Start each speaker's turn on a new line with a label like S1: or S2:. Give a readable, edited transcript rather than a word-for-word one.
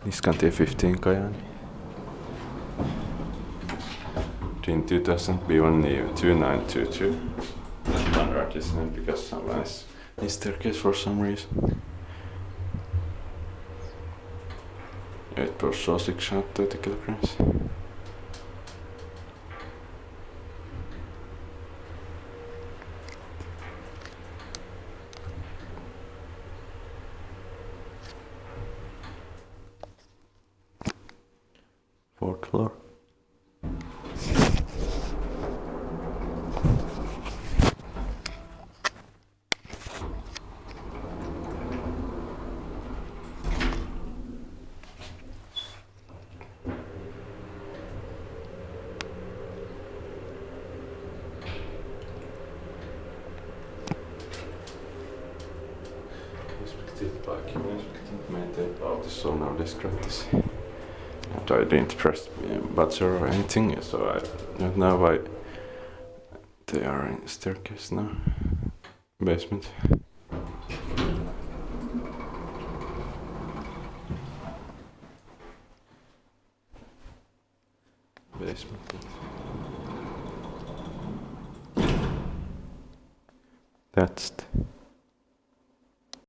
S1: Niskantie 15 Kajaani. In 2000 B1 Neve 2922. Standard isn't it? Because someone is in staircase for some reason. 8 per saw 630 kilograms. Fourth floor. Otis on now Niskantie. And I didn't press buzzer or anything, so I don't know why they are in the staircase now. Basement. Basement. That's